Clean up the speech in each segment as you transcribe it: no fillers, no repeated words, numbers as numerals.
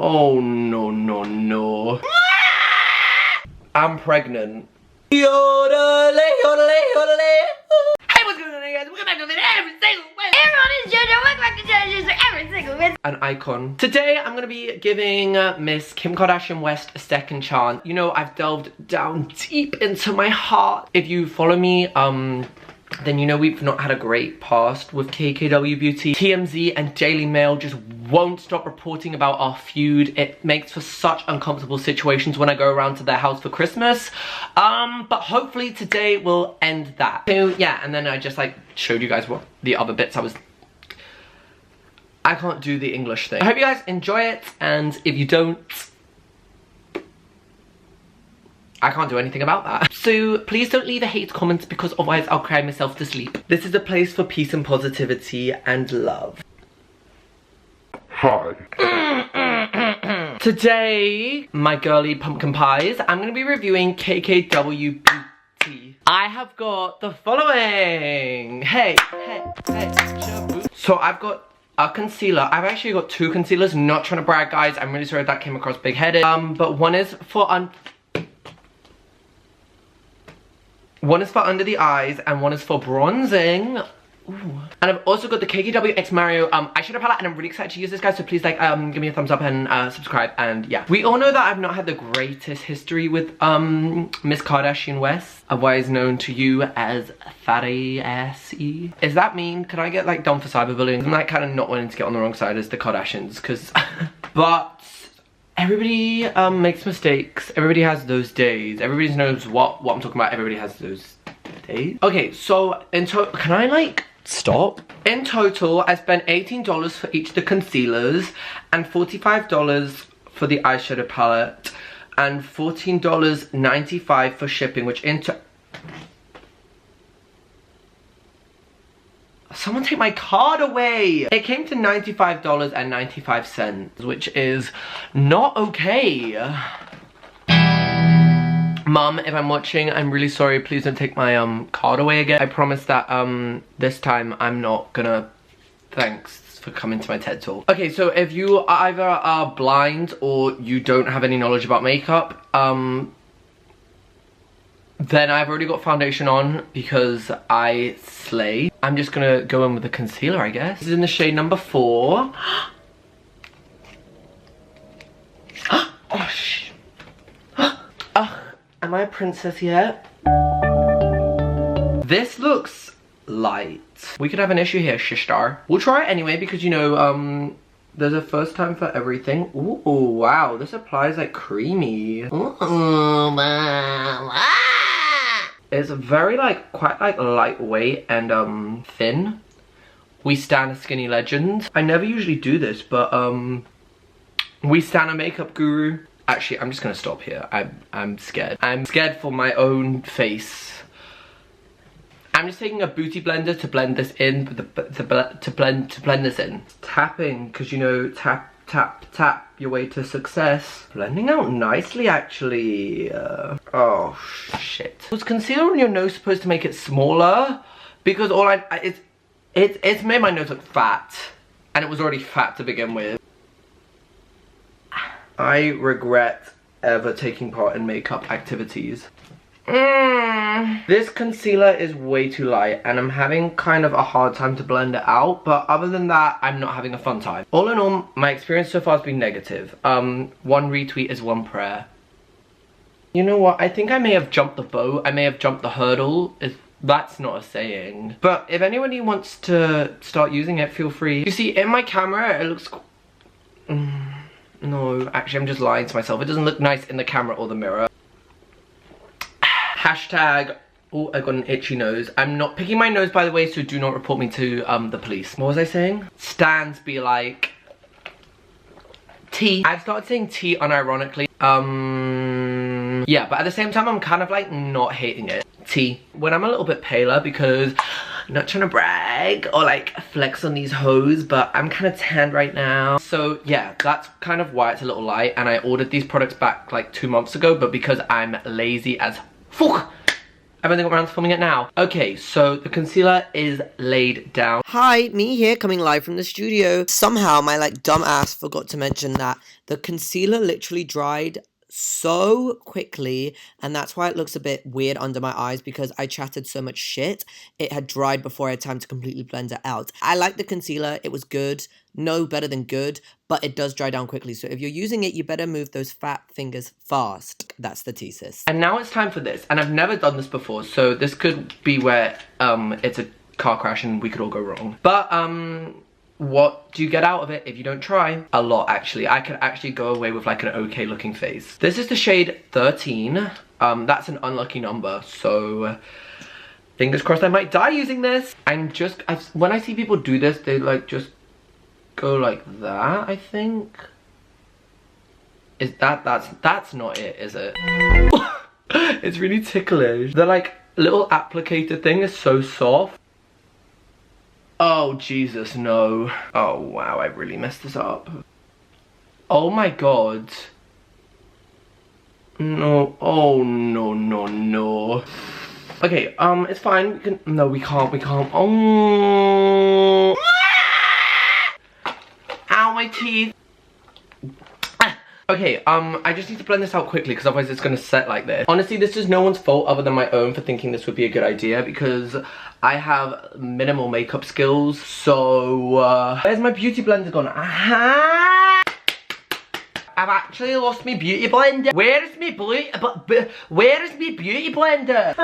Oh no, no, no. I'm pregnant. Yodelay, yodelay, yodelay. Hey, what's going on, guys? Welcome back to this every single week. Everyone is JoJo. Welcome back to JoJo's every single week. An icon. Today, I'm gonna be giving Miss Kim Kardashian West a second chance. You know, I've delved down deep into my heart. If you follow me, then you know we've not had a great past with KKW Beauty. TMZ and Daily Mail just won't stop reporting about our feud. It makes for such uncomfortable situations when I go around to their house for Christmas. But hopefully today will end that. So yeah, and then I just like showed you guys what the other bits I can't do the English thing. I hope you guys enjoy it, and if you don't, I can't do anything about that. So please don't leave a hate comment because otherwise I'll cry myself to sleep. This is a place for peace and positivity and love. Hi. Today, my girly pumpkin pies, I'm gonna be reviewing KKW Beauty. I have got the following. Hey. So I've got a concealer. I've actually got two concealers, not trying to brag, guys. I'm really sorry if that came across big-headed. But one is for under the eyes and one is for bronzing. Ooh. And I've also got the KKW X Mario eyeshadow palette, and I'm really excited to use this, guys, so please like give me a thumbs up and subscribe. And yeah, we all know that I've not had the greatest history with Miss Kardashian West, otherwise known to you as Fatty Assy. Is that mean? Can I get like done for cyberbullying? I'm like kind of not wanting to get on the wrong side as the Kardashians, because but everybody makes mistakes. Everybody has those days. Everybody knows what I'm talking about. Everybody has those days. Okay, so in total, can I like stop? In total, I spent $18 for each of the concealers and $45 for the eyeshadow palette and $14.95 for shipping, which someone take my card away! It came to $95.95, which is not okay. Mum, if I'm watching, I'm really sorry. Please don't take my card away again. I promise that this time I'm not gonna. Thanks for coming to my TED Talk. Okay, so if you either are blind or you don't have any knowledge about makeup, then I've already got foundation on because I slay. I'm just gonna go in with the concealer, I guess. This is in the shade number 4. Oh, shh. Am I a princess yet? This looks light. We could have an issue here, Shishtar. We'll try it anyway because, you know, there's a first time for everything. Ooh, wow, this applies like creamy. Ooh, it's very like, quite like lightweight and thin. We stan a skinny legend. I never usually do this, but we stan a makeup guru. Actually, I'm just gonna stop here. I'm scared. I'm scared for my own face. I'm just taking a beauty blender to blend this in, to blend this in. Tapping, because you know, tap, tap, tap your way to success. Blending out nicely, actually. Oh shit. Was concealer on your nose supposed to make it smaller? Because all it's made my nose look fat, and it was already fat to begin with. I regret ever taking part in makeup activities. This concealer is way too light and I'm having kind of a hard time to blend it out, but other than that, I'm not having a fun time. All in all, my experience so far has been negative. One retweet is one prayer. You know what? I think I may have jumped the boat. I may have jumped the hurdle. That's not a saying. But if anybody wants to start using it, feel free. You see, in my camera, it looks... No, actually I'm just lying to myself. It doesn't look nice in the camera or the mirror. Hashtag, oh, I got an itchy nose. I'm not picking my nose, by the way, so do not report me to the police. What was I saying? Stans be like tea. I've started saying tea unironically. Yeah, but at the same time I'm kind of like not hating it. Tea. When I'm a little bit paler, because I'm not trying to brag or like flex on these hoes, but I'm kind of tanned right now. So yeah, that's kind of why it's a little light, and I ordered these products back like 2 months ago, but because I'm lazy as fuck, I've only got around to filming it now. Okay, so the concealer is laid down. Hi, me here, coming live from the studio. Somehow my dumb ass forgot to mention that the concealer literally dried so quickly, and that's why it looks a bit weird under my eyes, because I chatted so much shit. It had dried before I had time to completely blend it out. I like the concealer, it was good, no better than good, but it does dry down quickly, so if you're using it, you better move those fat fingers fast. That's the thesis. And now it's time for this, and I've never done this before, so this could be where it's a car crash and we could all go wrong. But what do you get out of it if you don't try? A lot, actually. I could actually go away with like an okay looking face. This is the shade 13. That's an unlucky number, so fingers crossed I might die using this. When I see people do this, they just go like that, I think. Is that's not it, is it? It's really ticklish. The little applicator thing is so soft. Oh, Jesus, no. Oh, wow, I really messed this up. Oh my god. No, oh, no, no, no. Okay, it's fine. We can't. Oh. Ow, my teeth. Okay, I just need to blend this out quickly because otherwise it's gonna set like this. Honestly, this is no one's fault other than my own for thinking this would be a good idea, because I have minimal makeup skills. So, where's my beauty blender gone? Aha! I've actually lost my beauty blender. Where is my beauty blender?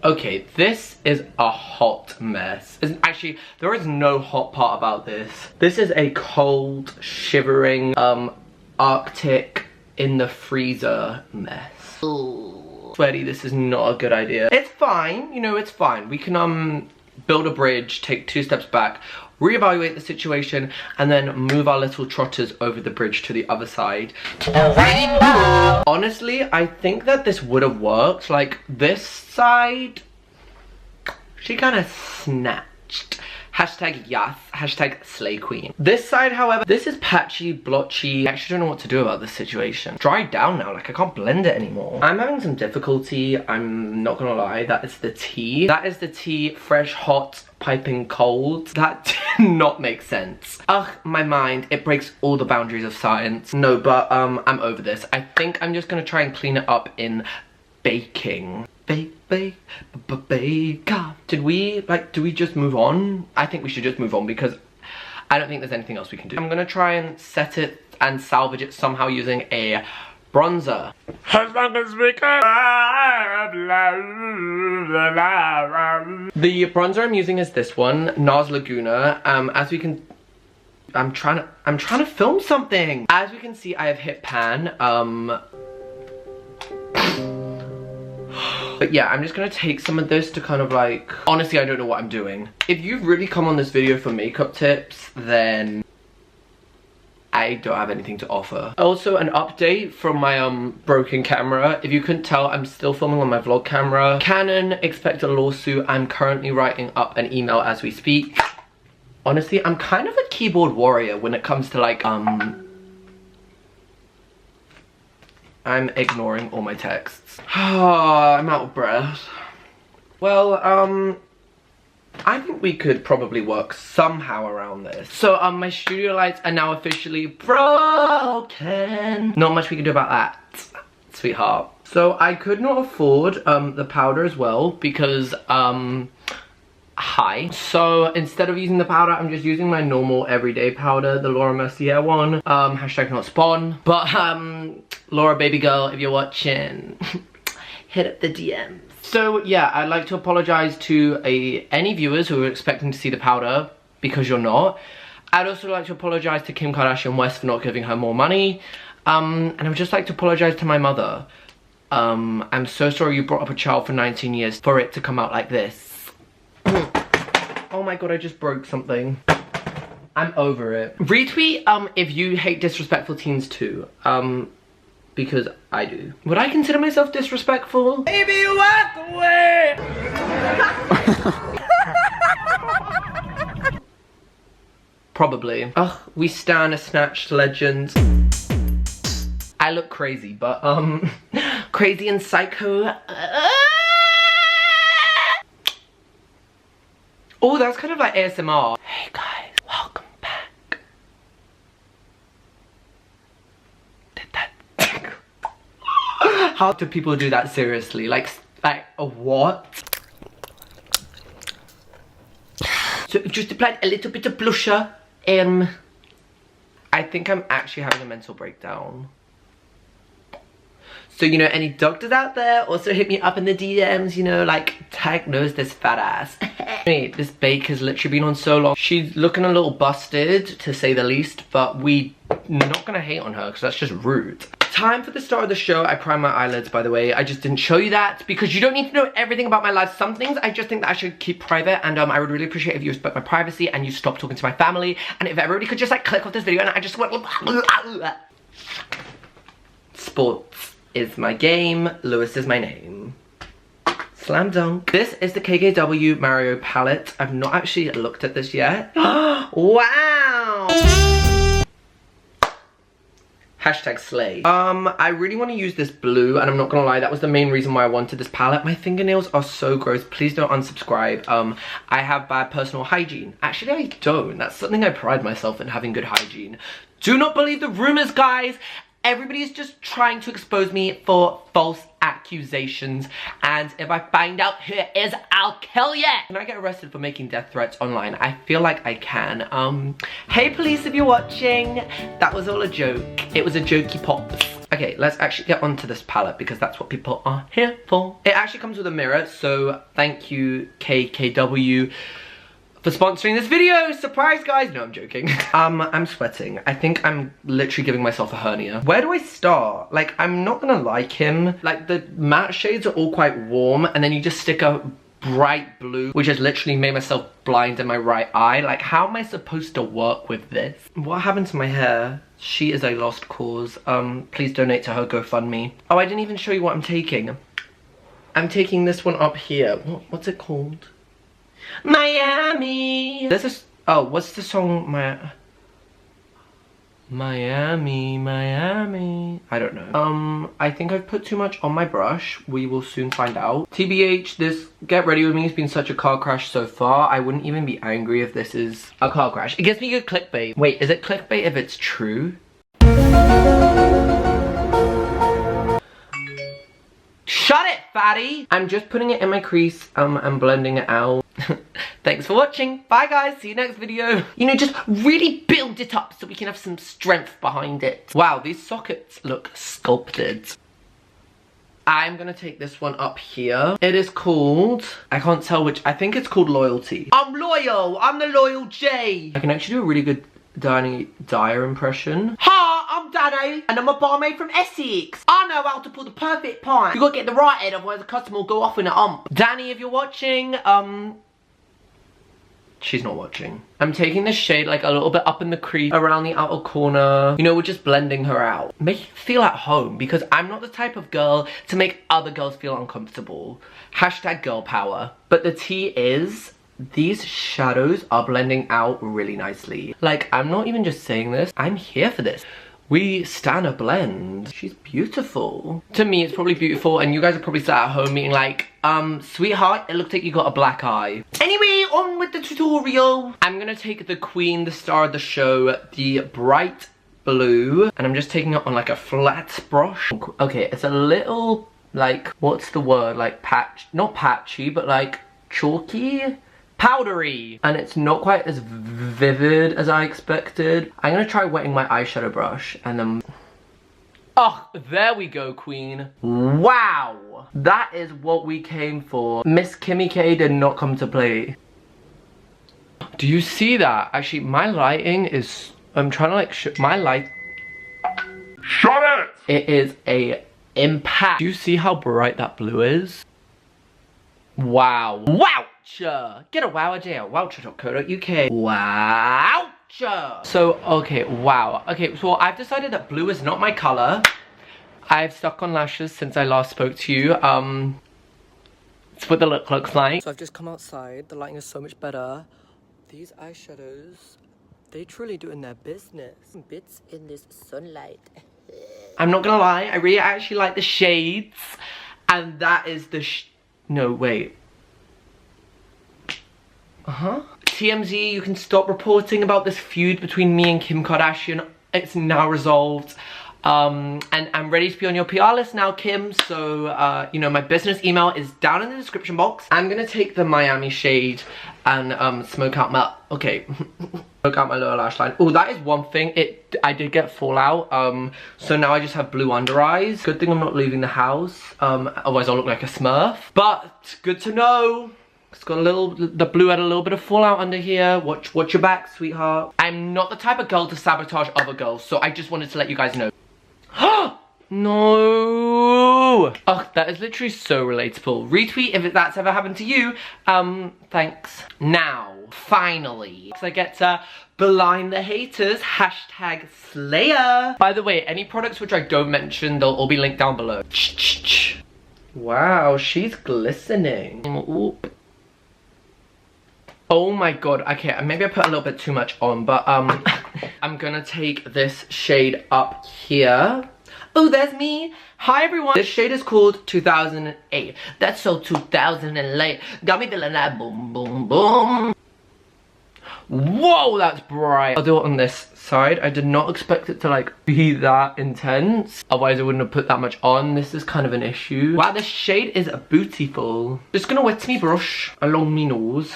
Okay, this is a hot mess. Actually, there is no hot part about this. This is a cold, shivering, Arctic in the freezer mess. Ooh. Sweaty, this is not a good idea. It's fine, you know, it's fine. We can build a bridge, take 2 steps back, reevaluate the situation, and then move our little trotters over the bridge to the other side. Honestly, I think that this would have worked. Like, this side, she kind of snatched. Hashtag yes, hashtag slay queen. This side, however, this is patchy, blotchy. I actually don't know what to do about this situation. Dried down now, like I can't blend it anymore. I'm having some difficulty, I'm not gonna lie. That is the tea. That is the tea, fresh, hot, piping cold. That did not make sense. Ugh, my mind, it breaks all the boundaries of science. No, but I'm over this. I think I'm just gonna try and clean it up in baking. Bake. Do we just move on? I think we should just move on because I don't think there's anything else we can do. I'm gonna try and set it and salvage it somehow using a bronzer. As long as we can. The bronzer I'm using is this one, NARS Laguna. As we can, I'm trying to film something. As we can see, I have hit pan. But yeah, I'm just gonna take some of this to kind of honestly, I don't know what I'm doing. If you've really come on this video for makeup tips, then I don't have anything to offer. Also, an update from my broken camera. If you couldn't tell, I'm still filming on my vlog camera. Canon, expect a lawsuit. I'm currently writing up an email as we speak. Honestly, I'm kind of a keyboard warrior when it comes to I'm ignoring all my texts. I'm out of breath. Well, I think we could probably work somehow around this. So, my studio lights are now officially broken. Not much we can do about that, sweetheart. So, I could not afford the powder as well because, hi. So, instead of using the powder, I'm just using my normal everyday powder, the Laura Mercier one. Hashtag not spawn. But, Laura, baby girl, if you're watching, hit up the DMs. So yeah, I'd like to apologize to any viewers who are expecting to see the powder, because you're not. I'd also like to apologize to Kim Kardashian West for not giving her more money. And I would just like to apologize to my mother. I'm so sorry you brought up a child for 19 years for it to come out like this. Oh my god, I just broke something. I'm over it. Retweet if you hate disrespectful teens too. Because I do. Would I consider myself disrespectful? Baby, walk away! Probably. Ugh, we stan a snatched legend. I look crazy, but crazy and psycho. Oh, that's kind of like ASMR. Hey guys, welcome back. Did that? How do people do that seriously? Like what? So just applied a little bit of blusher. I think I'm actually having a mental breakdown. So, you know, any doctors out there, also hit me up in the DMs, you know, like, diagnose this fat ass. This bake has literally been on so long. She's looking a little busted, to say the least, but we not gonna hate on her, because that's just rude. Time for the start of the show. I prime my eyelids, by the way. I just didn't show you that, because you don't need to know everything about my life. Some things I just think that I should keep private, and I would really appreciate if you respect my privacy, and you stop talking to my family, and if everybody could just, like, click off this video, and I just went... Sports is my game, Lewis is my name. Slam dunk. This is the KKW Mario palette. I've not actually looked at this yet. Wow! Hashtag slay. I really want to use this blue, and I'm not gonna lie, that was the main reason why I wanted this palette. My fingernails are so gross. Please don't unsubscribe. I have bad personal hygiene. Actually, I don't. That's something I pride myself in, having good hygiene. Do not believe the rumors, guys. Everybody is just trying to expose me for false accusations, and if I find out who it is, I'll kill ya! Can I get arrested for making death threats online? I feel like I can. Hey police, if you're watching, that was all a joke. It was a jokey pop. Okay, let's actually get onto this palette, because that's what people are here for. It actually comes with a mirror, so thank you KKW for sponsoring this video. Surprise, guys. No, I'm joking. I'm sweating. I think I'm literally giving myself a hernia. Where do I start? Like, I'm not gonna like him. Like, the matte shades are all quite warm, and then you just stick a bright blue, which has literally made myself blind in my right eye. Like, how am I supposed to work with this? What happened to my hair? She is a lost cause. Please donate to her GoFundMe. Oh, I didn't even show you what I'm taking. I'm taking this one up here. What's it called? Miami. This is, oh, what's the song? Miami, Miami. I don't know. I think I've put too much on my brush. We will soon find out. TBH, this Get Ready With Me has been such a car crash so far. I wouldn't even be angry if this is a car crash. It gives me good clickbait. Wait, is it clickbait if it's true? Shut it, fatty! I'm just putting it in my crease, and blending it out. Thanks for watching. Bye, guys. See you next video. You know, just really build it up so we can have some strength behind it. Wow, these sockets look sculpted. I'm gonna take this one up here. It is called, I can't tell which, I think it's called Loyalty. I'm loyal. I'm the loyal J. I can actually do a really good Danny Dyer impression. Hi, I'm Danny, and I'm a barmaid from Essex. I know how to pull the perfect pint. You gotta get the right head, otherwise the customer will go off in a ump. Danny, if you're watching, she's not watching. I'm taking this shade like a little bit up in the crease, around the outer corner. You know, we're just blending her out. Make it feel at home, because I'm not the type of girl to make other girls feel uncomfortable. Hashtag girl power. But the tea is, these shadows are blending out really nicely. Like, I'm not even just saying this, I'm here for this. We stan a blend. She's beautiful. To me, it's probably beautiful, and you guys are probably sat at home being like, sweetheart, it looks like you got a black eye. Anyway, on with the tutorial. I'm gonna take the queen, the star of the show, the bright blue, and I'm just taking it on like a flat brush. Okay, it's a little, like, what's the word? Like not patchy, but like chalky? Powdery, and it's not quite as vivid as I expected. I'm gonna try wetting my eyeshadow brush, and then, oh, there we go, queen. Wow, that is what we came for. Miss Kimmy K did not come to play. Do you see that? Actually, my lighting is, I'm trying to like my light. Shut it! It is a impact. Do you see how bright that blue is? Wow. Wow! Get a wow jail. Wowcher.co.uk. Wowcher. So, okay, wow. Okay, so I've decided that blue is not my color. I've stuck on lashes since I last spoke to you. It's what the look looks like. So I've just come outside. The lighting is so much better. These eyeshadows, they truly doing their business. Bits in this sunlight. I'm not gonna lie, I really actually like the shades. And that is the no, wait. TMZ, you can stop reporting about this feud between me and Kim Kardashian. It's now resolved. And I'm ready to be on your PR list now, Kim. So, you know, my business email is down in the description box. I'm gonna take the Miami shade and smoke out my, okay. Smoke out my lower lash line. Oh, that is one thing. I did get fallout. So now I just have blue under eyes. Good thing I'm not leaving the house. Otherwise I'll look like a Smurf. But good to know. It's got a little, the blue had a little bit of fallout under here. Watch your back, sweetheart. I'm not the type of girl to sabotage other girls, so I just wanted to let you guys know. No! Oh, that is literally so relatable. Retweet if that's ever happened to you. Thanks. Now, finally, I get to blind the haters. Hashtag Slayer. By the way, any products which I don't mention, they'll all be linked down below. Wow, she's glistening. Ooh. Oh my god, okay, maybe I put a little bit too much on, but I'm gonna take this shade up here. Oh, there's me. Hi everyone. This shade is called 2008. That's so 2008. Got me feeling that boom, boom, boom. Whoa, that's bright. I'll do it on this side. I did not expect it to like be that intense. Otherwise I wouldn't have put that much on. This is kind of an issue. Wow, this shade is beautiful. Just gonna wet me brush along me nose.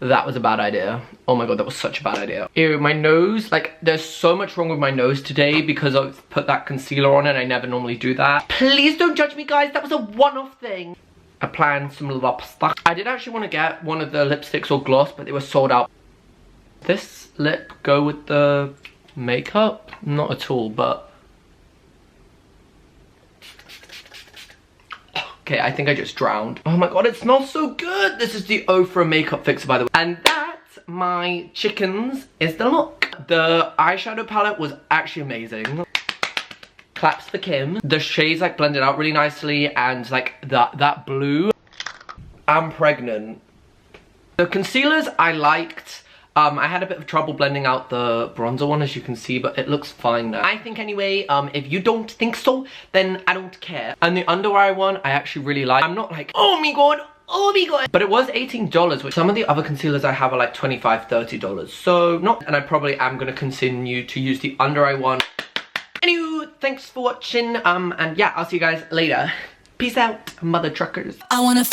That was a bad idea. Oh my god, that was such a bad idea. Ew, my nose, like, there's so much wrong with my nose today because I've put that concealer on and I never normally do that. Please don't judge me, guys. That was a one-off thing. Applying some lipstick. I did actually want to get one of the lipsticks or gloss, but they were sold out. This lip go with the makeup? Not at all, but... Okay, I think I just drowned. Oh my god, it smells so good. This is the Ofra makeup fixer, by the way. And that, my chickens, is the look. The eyeshadow palette was actually amazing. Claps for Kim. The shades like blended out really nicely, and like that blue. I'm pregnant. The concealers I liked. I had a bit of trouble blending out the bronzer one, as you can see, but it looks fine now. I think anyway, if you don't think so, then I don't care. And the under eye one, I actually really like. I'm not like, oh my god, oh my god. But it was $18, which some of the other concealers I have are like $25, $30. So not, and I probably am gonna continue to use the under eye one. Anywho, thanks for watching, and yeah, I'll see you guys later. Peace out, mother truckers. I wanna